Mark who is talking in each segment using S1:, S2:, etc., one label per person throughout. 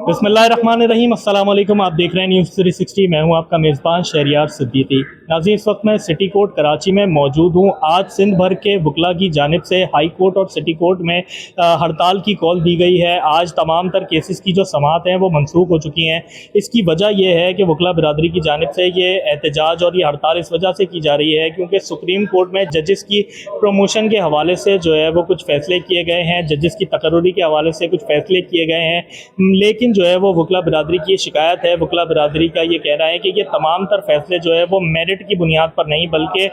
S1: बिस्मिल्लाहिर्रहमानिर्रहीम, अस्सलाम वालेकुम। आप देख रहे हैं न्यूज़ 360। मैं हूं आपका मेज़बान शहरियार सिद्दीकी। नाज़रीन, इस वक्त मैं सिटी कोर्ट कराची में मौजूद हूं। आज सिंध भर के वकला की जानिब से हाई कोर्ट और सिटी कोर्ट में हड़ताल की कॉल दी गई है। आज तमाम तर केसेस की जो समाअत हैं वो मनसूख हो चुकी हैं। इसकी वजह यह है कि वकला बिरादरी की जानिब से ये एहतजाज और ये हड़ताल इस वजह से की जा रही है क्योंकि सुप्रीम कोर्ट में जजेस की प्रमोशन के हवाले से जो है वो कुछ फ़ैसले किए गए हैं, जजेस की तकर्रुरी के हवाले से कुछ फ़ैसले किए गए हैं। लेकिन जो है वो वकला बिरादरी की शिकायत है। वकला बिरादरी का ये कहना है कि ये तमाम तर फैसले जो है वो मेरिट की बुनियाद पर नहीं बल्कि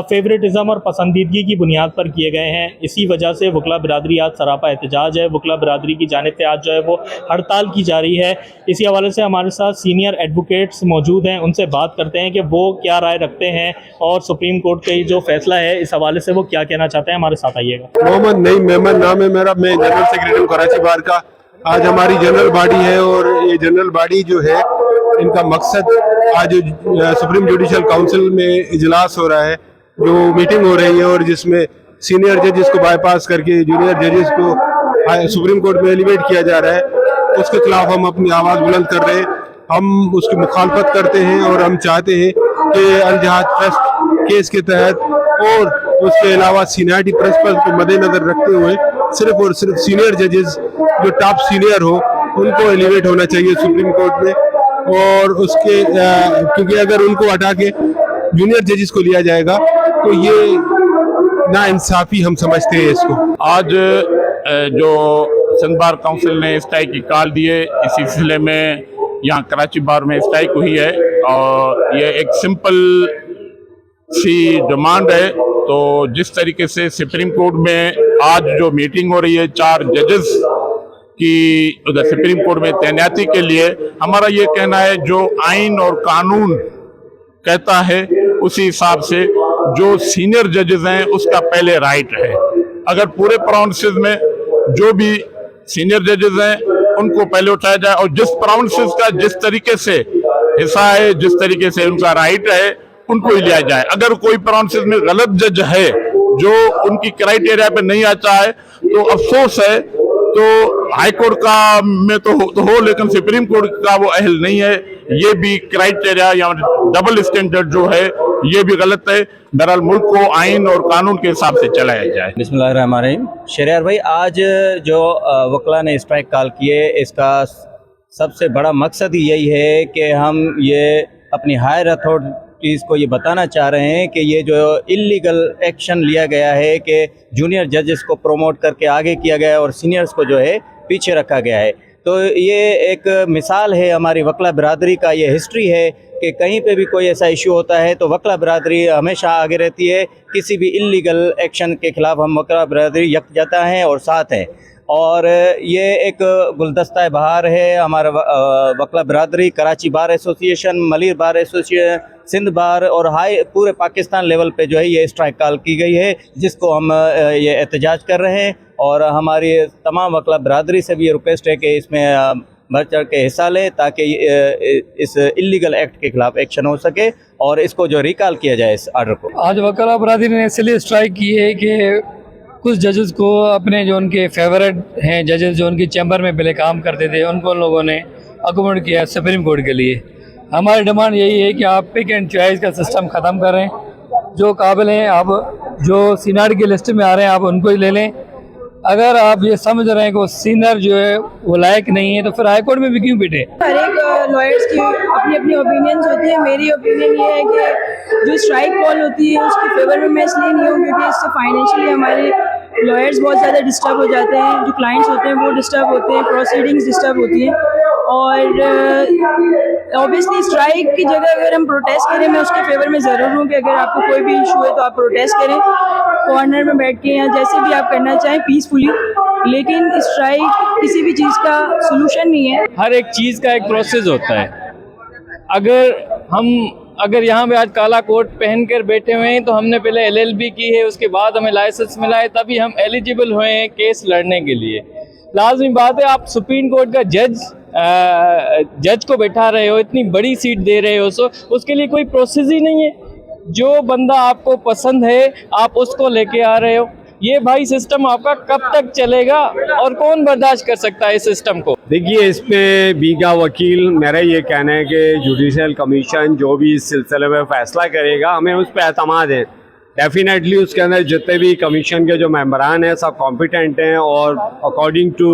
S1: फेवरेटिज़म और पसंदीदगी की बुनियाद पर किए गए हैं। इसी वजह से वकला बिरादरी आज सरापा एहतजाज है। वकला बिरादरी की जानिब से आज जो है वो हड़ताल की जा रही है। इसी हवाले से हमारे साथ सीनियर एडवोकेट्स मौजूद हैं, उनसे बात करते हैं कि वो क्या राय रखते हैं और सुप्रीम कोर्ट का जो फैसला है इस हवाले से वो क्या कहना चाहते हैं। हमारे साथ आइएगा।
S2: मोहम्मद नईम मेमन नाम है मेरा, मैं जनरल सेक्रेटरी हूं कराची बार का। आज हमारी जनरल बॉडी है और ये जनरल बॉडी जो है इनका मकसद आज सुप्रीम जुडिशल काउंसिल में इजलास हो रहा है, जो मीटिंग हो रही है और जिसमें सीनियर जजेस को बाईपास करके जूनियर जजेस को सुप्रीम कोर्ट में एलिवेट किया जा रहा है। उसके खिलाफ हम अपनी आवाज़ बुलंद कर रहे हैं। हम उसकी मुखालफत करते हैं और हम चाहते हैं कि अल जहाज ट्रस्ट केस के तहत और उसके अलावा सीनियरिटी प्रिंसिपल को मद्देनजर रखते हुए सिर्फ और सिर्फ सीनियर जजेस जो टॉप सीनियर हो उनको एलिवेट होना चाहिए सुप्रीम कोर्ट में। और उसके क्योंकि अगर उनको हटा के जूनियर जजेस को लिया जाएगा तो ये नाइंसाफी हम समझते हैं इसको।
S3: आज जो सिंध बार काउंसिल ने स्ट्राइक की कॉल दी है, इसी सिलसिले में यहाँ कराची बार में स्ट्राइक हुई है और ये एक सिंपल सी डिमांड है। तो जिस तरीके से सुप्रीम कोर्ट में आज जो मीटिंग हो रही है 4 जजेस की उधर सुप्रीम कोर्ट में तैनाती के लिए, हमारा ये कहना है जो आइन और कानून कहता है उसी हिसाब से जो सीनियर जजेस हैं उसका पहले राइट है। अगर पूरे प्रोविंसेस में जो भी सीनियर जजेस हैं उनको पहले उठाया जाए और जिस प्रोविंसेस का जिस तरीके से हिस्सा है, जिस तरीके से उनका राइट है, उनको ही लिया जाए। अगर कोई प्रोविंसेस में गलत जज है जो उनकी क्राइटेरिया पे नहीं आता है तो अफसोस है। तो हाई कोर्ट का में तो हो लेकिन सुप्रीम कोर्ट का वो अहल नहीं है। ये भी क्राइटेरिया या डबल स्टैंडर्ड जो है ये भी गलत है। बहरहाल मुल्क को आइन और कानून के हिसाब से चलाया जाए।
S4: बिस्मिल्लाहिर्रहमानिर्रहीम। शहरियार भाई, आज जो वकला ने स्ट्राइक कॉल की है इसका सबसे बड़ा मकसद ही यही है कि हम ये अपनी हायर अथॉरिटीज़ को ये बताना चाह रहे हैं कि ये जो इल्लीगल एक्शन लिया गया है कि जूनियर जजेस को प्रमोट करके आगे किया गया है और सीनियर्स को जो है पीछे रखा गया है, तो ये एक मिसाल है हमारी वकला बिरादरी का। ये हिस्ट्री है कि कहीं पे भी कोई ऐसा इशू होता है तो वकला बिरादरी हमेशा आगे रहती है। किसी भी इल्लीगल एक्शन के खिलाफ हम वकला बिरादरी यकजहता हैं और साथ हैं। और ये एक गुलदस्ता बहार है हमारा वकला बिरादरी, Karachi bar association, Malir bar association, Sindh bar और हाई पूरे पाकिस्तान लेवल पे जो है ये स्ट्राइक कॉल की गई है, जिसको हम ये एहतजाज कर रहे हैं। और हमारी तमाम वकला बिरादरी से भी ये रिक्वेस्ट है कि इसमें बढ़ चढ़ के हिस्सा लें ताकि इस इल्लीगल एक्ट के खिलाफ एक्शन हो सके और इसको जो रिकॉल किया जाए इस ऑर्डर को।
S5: आज वकला बिरादरी ने इसलिए स्ट्राइक की है कि कुछ जजेस को अपने जो उनके फेवरेट हैं जजेस जो उनकी चैम्बर में पहले काम करते थे उनको लोगों ने अकोमोडेट किया सुप्रीम कोर्ट के लिए। हमारी डिमांड यही है कि आप पिक एंड चॉइस का सिस्टम ख़त्म करें। जो काबिल हैं आप जो सीनियर की लिस्ट में आ रहे हैं आप उनको ही ले लें। अगर आप ये समझ रहे हैं कि वो सीनियर जो है वो लायक नहीं है तो फिर हाई कोर्ट में भी क्यों बैठे।
S6: हर एक लॉयर्स की अपनी अपनी ओपिनियंस होती है। मेरी ओपिनियन ये है कि जो स्ट्राइक कॉल होती है उसके फेवर में मैं इसलिए नहीं हूँ क्योंकि इससे फाइनेंशियली हमारे लॉयर्स बहुत ज़्यादा डिस्टर्ब हो जाते हैं। जो क्लाइंट्स होते हैं वो डिस्टर्ब होते हैं, प्रोसीडिंग्स डिस्टर्ब होती हैं। और ऑब्वियसली स्ट्राइक की जगह अगर हम प्रोटेस्ट करें, मैं उसके फेवर में ज़रूर हूँ कि अगर आपको कोई भी इशू है तो आप प्रोटेस्ट करें कॉर्नर में बैठ के या जैसे भी आप करना चाहें पीसफुली, लेकिन स्ट्राइक किसी भी चीज़ का सोल्यूशन नहीं है।
S5: हर एक चीज़ का एक प्रोसेस होता है। अगर यहाँ पे आज काला कोट पहन कर बैठे हुए हैं तो हमने पहले LLB की है, उसके बाद हमें लाइसेंस मिला है, तभी हम एलिजिबल हुए हैं केस लड़ने के लिए। लाजमी बात है आप सुप्रीम कोर्ट का जज को बैठा रहे हो, इतनी बड़ी सीट दे रहे हो, सो उसके लिए कोई प्रोसेस ही नहीं है। जो बंदा आपको पसंद है आप उसको लेके आ रहे हो। ये भाई सिस्टम आपका कब तक चलेगा और कौन बर्दाश्त कर सकता है इस सिस्टम को?
S7: देखिए, इस पे बीगा वकील, मेरा ये कहना है कि जुडिशल कमीशन जो भी इस सिलसिले में फ़ैसला करेगा, हमें उस पर एतमाद है। डेफिनेटली उसके अंदर जितने भी कमीशन के जो मेंबरान हैं सब कॉम्पिटेंट हैं और अकॉर्डिंग टू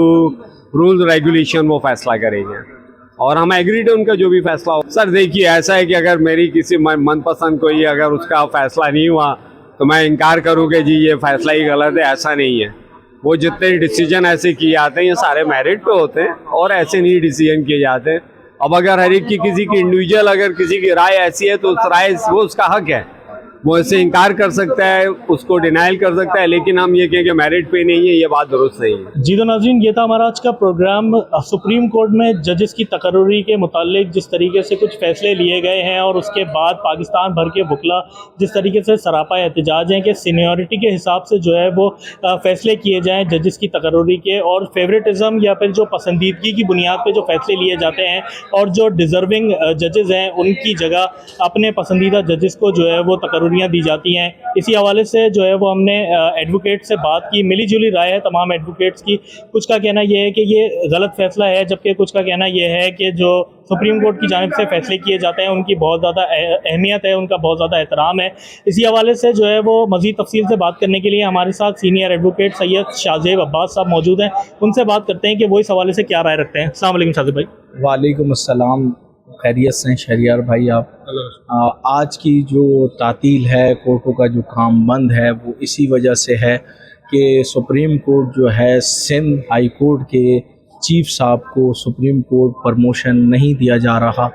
S7: रूल्स रेगुलेशन वो फ़ैसला करेंगे और हम एग्रीड हैं उनका जो भी फैसला हो। सर देखिए, ऐसा है कि अगर मेरी किसी मनपसंद कोई अगर उसका फ़ैसला नहीं हुआ तो मैं इनकार करूँ कि जी ये फ़ैसला ही गलत है, ऐसा नहीं है। वो जितने डिसीजन ऐसे किए जाते हैं ये सारे मेरिट पे होते हैं और ऐसे नहीं डिसीजन किए जाते। अब अगर हर एक की किसी की इंडिविजुअल अगर किसी की राय ऐसी है तो उस राय वो उसका हक है, वो इससे इनकार कर सकता है, उसको डिनाइल कर सकता है, लेकिन हम ये कहें कि मेरिट पे नहीं है, ये बात दुरुस्त नहीं है।
S1: जी तो नाज़रीन, ये था हमारा आज का प्रोग्राम। सुप्रीम कोर्ट में जजेस की तकर्री के मुतालिक जिस तरीके से कुछ फैसले लिए गए हैं और उसके बाद पाकिस्तान भर के वकला जिस तरीके से सरापा एहतजाज हैं कि सीनियरिटी के हिसाब से जो है वो फैसले किए जाएँ जजेस की तकर्री के, और फेवरेटिज़म या फिर जो पसंदीदगी की बुनियाद पर जो फैसले लिए जाते हैं और जो डिज़र्विंग जजेस हैं उनकी जगह अपने पसंदीदा जजेस को जो है वो तकर्रियाँ दी जाती हैं। इसी हवाले से जो है वो हमने एडवोकेट से बात की, मिली जुली राय है तमाम एडवोकेट्स की। कुछ का कहना ये है कि ये गलत फैसला है, जबकि कुछ का कहना ये है कि जो सुप्रीम कोर्ट की जानिब से फैसले किए जाते हैं उनकी बहुत ज़्यादा अहमियत है, उनका बहुत ज़्यादा एहतराम है। इसी हवाले से जो है वो मज़ीद तफसील से बात करने के लिए हमारे साथ सीनियर एडवोकेट सैयद शाहजेब अब्बास साहब मौजूद हैं। उनसे बात करते हैं कि वो इस हवाले से क्या राय रखते हैं। अस्सलाम वालेकुम शाहजेब भाई।
S8: वालेकुम अस्सलाम, खैरियत से शहरियार भाई आप? आज की जो तातील है, कोर्टों का जो काम बंद है, वो इसी वजह से है कि सुप्रीम कोर्ट जो है सिंध हाई कोर्ट के चीफ साहब को सुप्रीम कोर्ट प्रमोशन नहीं दिया जा रहा।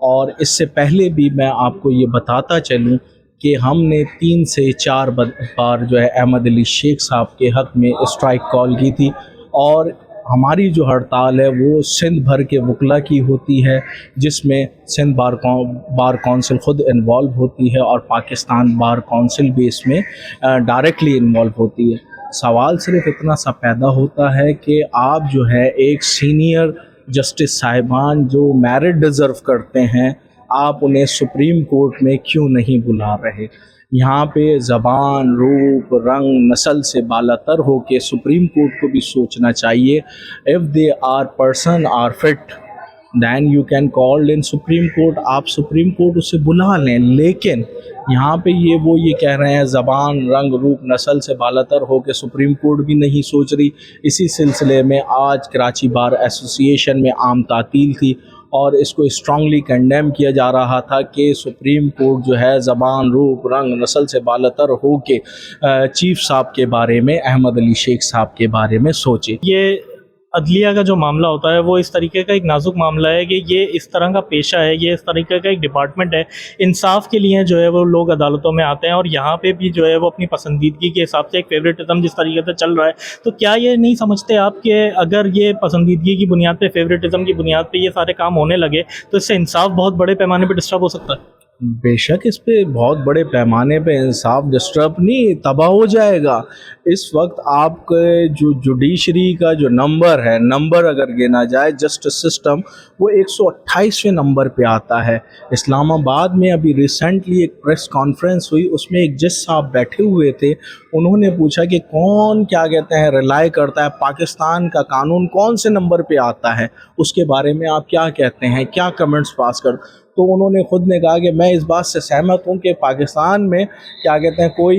S8: और इससे पहले भी मैं आपको ये बताता चलूँ कि हमने 3 से 4 बार जो है अहमद अली शेख साहब के हक़ में स्ट्राइक कॉल की थी, और हमारी जो हड़ताल है वो सिंध भर के वकला की होती है, जिसमें सिंध बार कौंसिल ख़ुद इन्वॉल्व होती है और पाकिस्तान बार कौंसिल भी इसमें डायरेक्टली इन्वॉल्व होती है। सवाल सिर्फ इतना सा पैदा होता है कि आप जो है एक सीनियर जस्टिस साहिबान जो मेरिट डिज़र्व करते हैं, आप उन्हें सुप्रीम कोर्ट में क्यों नहीं बुला रहे? यहाँ पे ज़बान, रूप, रंग, नस्ल से बालातर हो के सुप्रीम कोर्ट को भी सोचना चाहिए। If they are person are fit then you can call in supreme court, आप सुप्रीम कोर्ट उसे बुला लें। लेकिन यहाँ पे ये कह रहे हैं ज़बान, रंग, रूप, नस्ल से बालातर हो के सुप्रीम कोर्ट भी नहीं सोच रही। इसी सिलसिले में आज कराची बार एसोसिएशन में आम तातील थी और इसको स्ट्रांगली कंडेम किया जा रहा था कि सुप्रीम कोर्ट जो है ज़बान, रूप, रंग, नस्ल से बालातर हो के चीफ साहब के बारे में, अहमद अली शेख साहब के बारे में सोचे।
S1: ये अदलिया का जो मामला होता है वो इस तरीके का एक नाजुक मामला है कि ये इस तरह का पेशा है, ये इस तरीके का एक डिपार्टमेंट है। इंसाफ के लिए जो है वो लोग अदालतों में आते हैं और यहाँ पे भी जो है वो अपनी पसंदीदगी के हिसाब से एक फेवरेटिज़म जिस तरीके से चल रहा है, तो क्या ये नहीं समझते आप कि अगर ये पसंदीदगी की बुनियाद पे, फेवरेटिज़म की बुनियाद पे ये सारे काम होने लगे तो इससे इंसाफ बहुत बड़े पैमाने पर डिस्टर्ब हो सकता है?
S8: बेशक इस पे बहुत बड़े पैमाने पे इंसाफ डिस्टर्ब नहीं, तबाह हो जाएगा। इस वक्त आपके जो जुडिशरी का जो नंबर अगर गिना जाए, जस्टिस सिस्टम वो 128वें नंबर पे आता है। इस्लामाबाद में अभी रिसेंटली एक प्रेस कॉन्फ्रेंस हुई, उसमें एक जज साहब बैठे हुए थे। उन्होंने पूछा कि कौन क्या कहते हैं रिलाई करता है, पाकिस्तान का कानून कौन से नंबर पे आता है, उसके बारे में आप क्या कहते हैं, क्या कमेंट्स पास कर। तो उन्होंने ख़ुद ने कहा कि मैं इस बात से सहमत हूँ कि पाकिस्तान में क्या कहते हैं कोई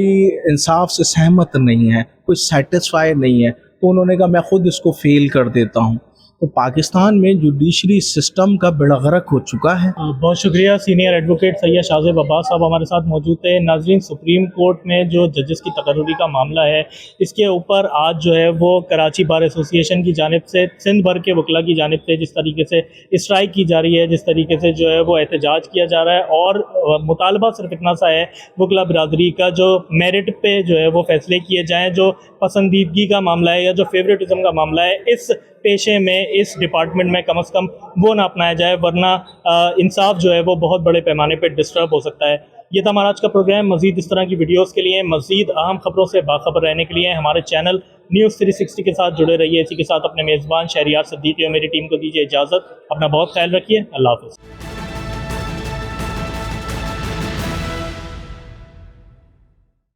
S8: इंसाफ से सहमत नहीं है, कोई सेटिस्फाई नहीं है। तो उन्होंने कहा मैं ख़ुद इसको फेल कर देता हूँ। तो पाकिस्तान में जुडिशरी सिस्टम का बेड़गरक हो चुका है।
S1: बहुत शुक्रिया। सीनियर एडवोकेट सैयद शाहजेब अब्बास साहब हमारे साथ मौजूद थे। नाज़रीन, सुप्रीम कोर्ट में जो जजेस की तकर्री का मामला है, इसके ऊपर आज जो है वो कराची बार एसोसिएशन की जानिब से, सिंध भर के वकला की जानिब से जिस तरीके से स्ट्राइक की जा रही है, जिस तरीके से जो है वो एहतजाज किया जा रहा है, और मुतालबा सिर्फ इतना सा है वकला बिरादरी का, जो मेरिट पे जो है वो फैसले किए जाएँ, जो पसंदीदगी का मामला है या जो फेवरेटिज़म का मामला है, इस पेशे में, इस डिपार्टमेंट में कम से कम वो ना अपनाया जाए, वरना इंसाफ जो है वो बहुत बड़े पैमाने पे डिस्टर्ब हो सकता है। ये था हमारा आज का प्रोग्राम। मज़ीद इस तरह की वीडियोस के लिए, मज़ीद अहम खबरों से बाखबर रहने के लिए हमारे चैनल न्यूज़ 360 के साथ जुड़े रहिए। इसी के साथ अपने मेज़बान शहरियार सिद्दीकी और मेरी टीम को दीजिए इजाज़त। अपना बहुत ख्याल रखिए। अल्लाह हाफ़िज़।